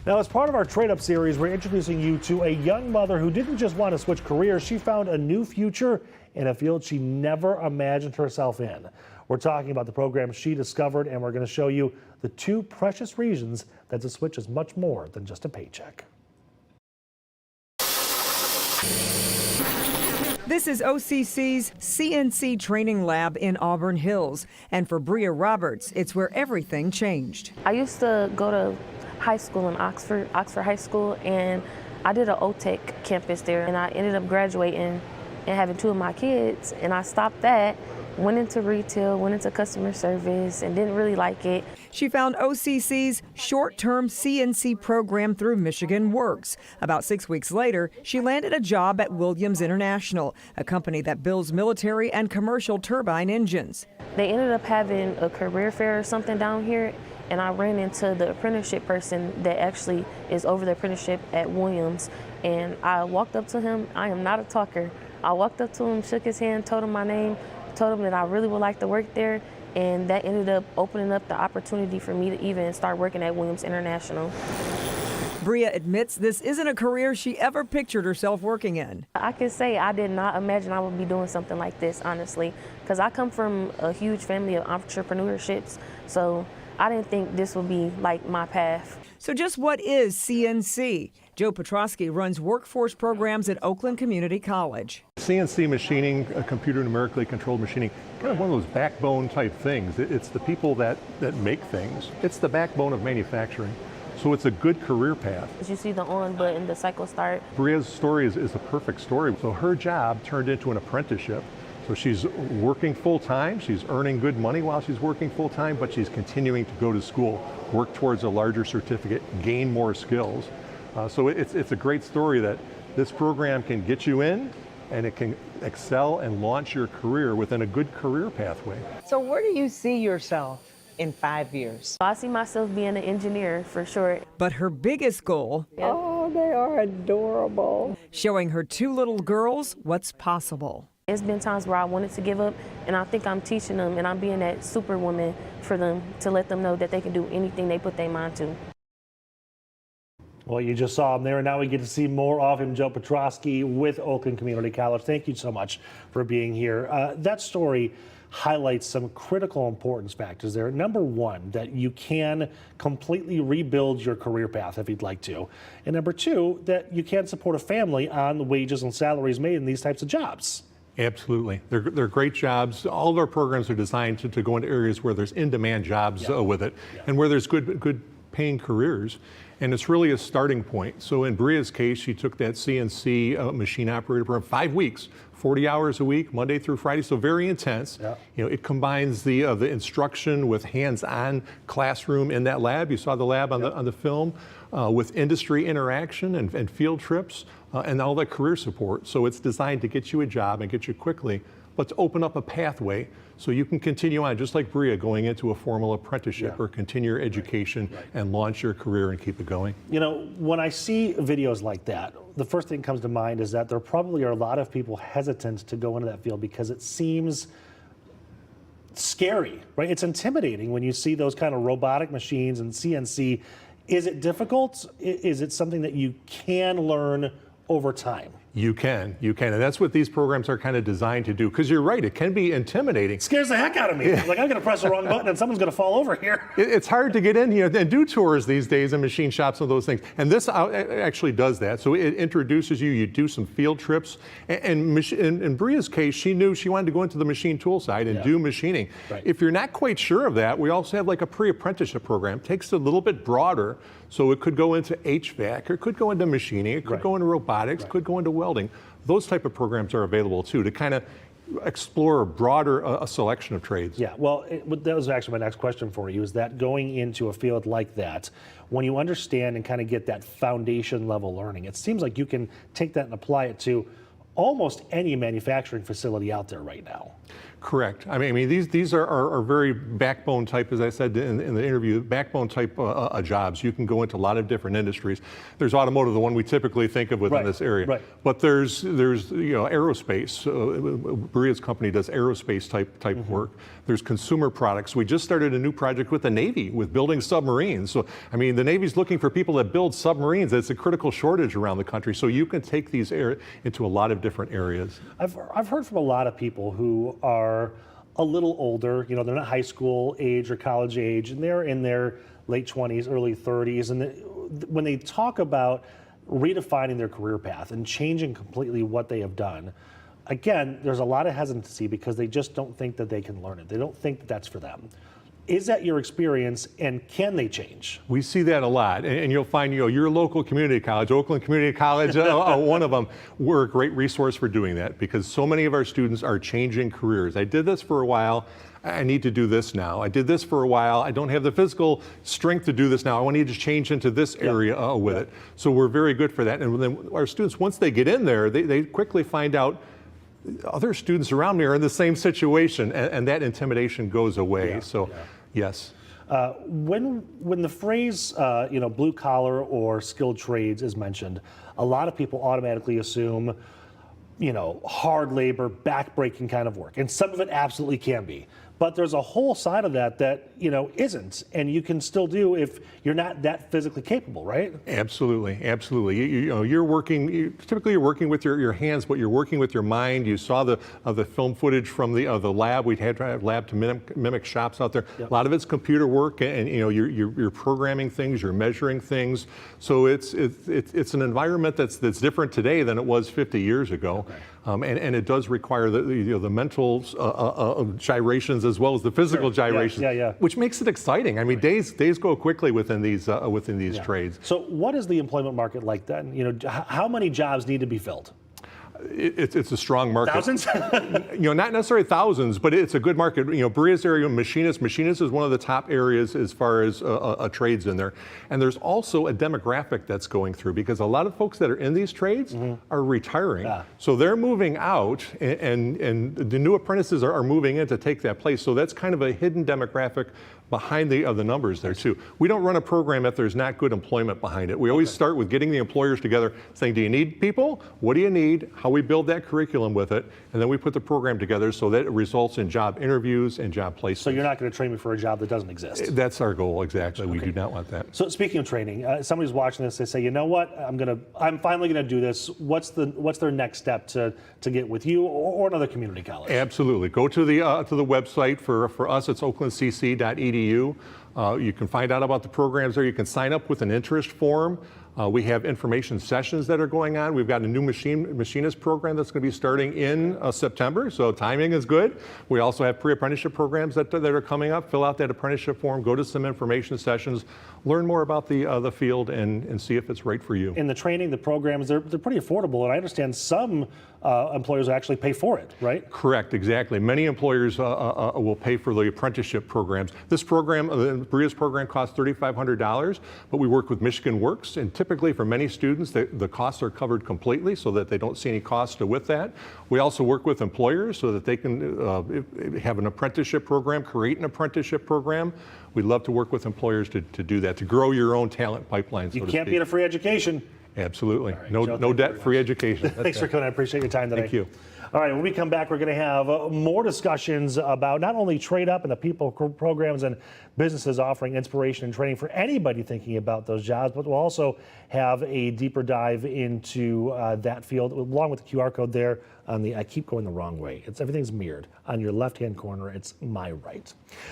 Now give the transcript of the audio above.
Now, as part of our Trade Up series, we're introducing you to a young mother who didn't just want to switch careers. She found a new future in a field she never imagined herself in. We're talking about the program she discovered, and we're going to show you the two precious reasons that the switch is much more than just a paycheck. This is OCC's CNC training lab in Auburn Hills. And for Bria Roberts, it's where everything changed. I used to go to high school in Oxford High School, and I did an OTEC campus there, and I ended up graduating and having two of my kids, and I stopped that, went into retail, went into customer service, and didn't really like it. She found OCC's short-term CNC program through Michigan Works. About 6 weeks later, she landed a job at Williams International, a company that builds military and commercial turbine engines. They ended up having a career fair or something down here, and I ran into the apprenticeship person that actually is over the apprenticeship at Williams, and I walked up to him. I am not a talker. I walked up to him, shook his hand, told him my name, told him that I really would like to work there, and that ended up opening up the opportunity for me to even start working at Williams International. Bria admits this isn't a career she ever pictured herself working in. I can say I did not imagine I would be doing something like this, honestly, because I come from a huge family of entrepreneurships, so I didn't think this would be like my path. So just what is CNC? Joe Petrosky runs workforce programs at Oakland Community College. CNC machining, computer numerically controlled machining, kind of one of those backbone type things. It's the people that make things. It's the backbone of manufacturing. So it's a good career path. As you see the on button, the cycle start. Bria's story is a perfect story. So her job turned into an apprenticeship. So she's working full-time, she's earning good money while she's working full-time, but she's continuing to go to school, work towards a larger certificate, gain more skills. So it's a great story that this program can get you in, and it can excel and launch your career within a good career pathway. So where do you see yourself in 5 years? I see myself being an engineer for sure. But her biggest goal, Oh, they are adorable. showing her two little girls what's possible. It's been times where I wanted to give up, and I think I'm teaching them, and I'm being that superwoman for them to let them know that they can do anything they put their mind to. Well, you just saw him there, and now we get to see more of him. Joe Petrosky with Oakland Community College. Thank you so much for being here. That story highlights some critical importance factors there. Number one, that you can completely rebuild your career path if you'd like to. And number two, that you can support a family on the wages and salaries made in these types of jobs. Absolutely. They're great jobs. All of our programs are designed to go into areas where there's in-demand jobs with it, and where there's good paying careers. And it's really a starting point. So in Bria's case, she took that CNC machine operator program 5 weeks, 40 hours a week, Monday through Friday, so very intense. Yeah. You know, it combines the instruction with hands-on classroom in that lab. You saw the lab on the film, with industry interaction and field trips and all that career support. So it's designed to get you a job and get you quickly, but to open up a pathway so you can continue on, just like Bria, going into a formal apprenticeship or continue your education and launch your career and keep it going. You know, when I see videos like that, the first thing that comes to mind is that there probably are a lot of people hesitant to go into that field because it seems scary, right? It's intimidating when you see those kind of robotic machines and CNC. Is it difficult? Is it something that you can learn over time? You can, and that's what these programs are kind of designed to do. Because you're right, it can be intimidating. It scares the heck out of me. Yeah. Like I'm going to press the wrong button and someone's going to fall over here. It's hard to get in here and do tours these days in machine shops and those things. And this actually does that. So it introduces you. You do some field trips. And in Bria's case, she knew she wanted to go into the machine tool side and do machining. Right. If you're not quite sure of that, we also have like a pre-apprenticeship program. It takes it a little bit broader. So it could go into HVAC, or it could go into machining, it could go into robotics, could go into welding. Those type of programs are available too, to kind of explore a broader a selection of trades. Yeah, well, that was actually my next question for you, is that going into a field like that, when you understand and kind of get that foundation level learning, it seems like you can take that and apply it to almost any manufacturing facility out there right now. Correct. I mean these are very backbone type, as I said in the interview, backbone type jobs. You can go into a lot of different industries. There's automotive, the one we typically think of within this area. Right. But there's aerospace. Berea's company does aerospace type work. There's consumer products. We just started a new project with the Navy with building submarines. So I mean the Navy's looking for people that build submarines. It's a critical shortage around the country. So you can take these into a lot of different areas. I've heard from a lot of people who are a little older, they're not high school age or college age, and they're in their late 20s, early 30s. And when they talk about redefining their career path and changing completely what they have done, again, there's a lot of hesitancy because they just don't think that they can learn it. They don't think that that's for them. Is that your experience, and can they change? We see that a lot, and you'll find, your local community college, Oakland Community College, one of them, we're a great resource for doing that because so many of our students are changing careers. I did this for a while. I need to do this now. I did this for a while. I don't have the physical strength to do this now. I want to just change into this area with it. So we're very good for that. And then our students, once they get in there, they quickly find out other students around me are in the same situation, and that intimidation goes away. Yes. When the phrase blue collar or skilled trades is mentioned, a lot of people automatically assume hard labor, backbreaking kind of work, and some of it absolutely can be. But there's a whole side of that isn't, and you can still do if you're not that physically capable, right? Absolutely. You're working. Typically, you're working with your hands, but you're working with your mind. You saw the film footage from the lab. We had a lab to mimic shops out there. A lot of it's computer work, and you're programming things, you're measuring things. So it's an environment that's different today than it was 50 years ago. Okay. And it does require the mental gyrations as well as the physical gyrations, which makes it exciting. I mean, days go quickly within these trades. So, what is the employment market like then? How many jobs need to be filled? It's a strong market. Thousands? Not necessarily thousands, but it's a good market. Berea's area, machinist is one of the top areas as far as trades in there. And there's also a demographic that's going through because a lot of folks that are in these trades are retiring. So they're moving out and the new apprentices are moving in to take that place. So that's kind of a hidden demographic behind the numbers there too. We don't run a program if there's not good employment behind it. We always start with getting the employers together saying, do you need people? What do you need? How we build that curriculum with it, and then we put the program together so that it results in job interviews and job placements. So you're not going to train me for a job that doesn't exist? That's our goal, exactly. We do not want that. So speaking of training, somebody's watching this, they say, you know what, I'm finally going to do this. What's their next step to get with you or another community college? Absolutely. Go to the website. For us, it's oaklandcc.edu. You can find out about the programs there. You can sign up with an interest form. We have information sessions that are going on. We've got a new machinist program that's going to be starting in September, so timing is good. We also have pre-apprenticeship programs that are coming up. Fill out that apprenticeship form, go to some information sessions, learn more about the field, and see if it's right for you. And the training, the programs, they're pretty affordable, and I understand some employers actually pay for it, right? Correct, exactly. Many employers will pay for the apprenticeship programs. This program, Berea's program, costs $3,500, but we work with Michigan Works, and typically for many students, the costs are covered completely so that they don't see any cost with that. We also work with employers so that they can have an apprenticeship program, create an apprenticeship program. We'd love to work with employers to do that, to grow your own talent pipeline, so You can't beat a free education. Absolutely. Right, no Joe, no debt, free education. Thanks for coming. I appreciate your time today. Thank you. All right, when we come back, we're going to have more discussions about not only Trade Up and the people programs and businesses offering inspiration and training for anybody thinking about those jobs, but we'll also have a deeper dive into that field, along with the QR code there on the, I keep going the wrong way. Everything's mirrored. On your left-hand corner, it's my right.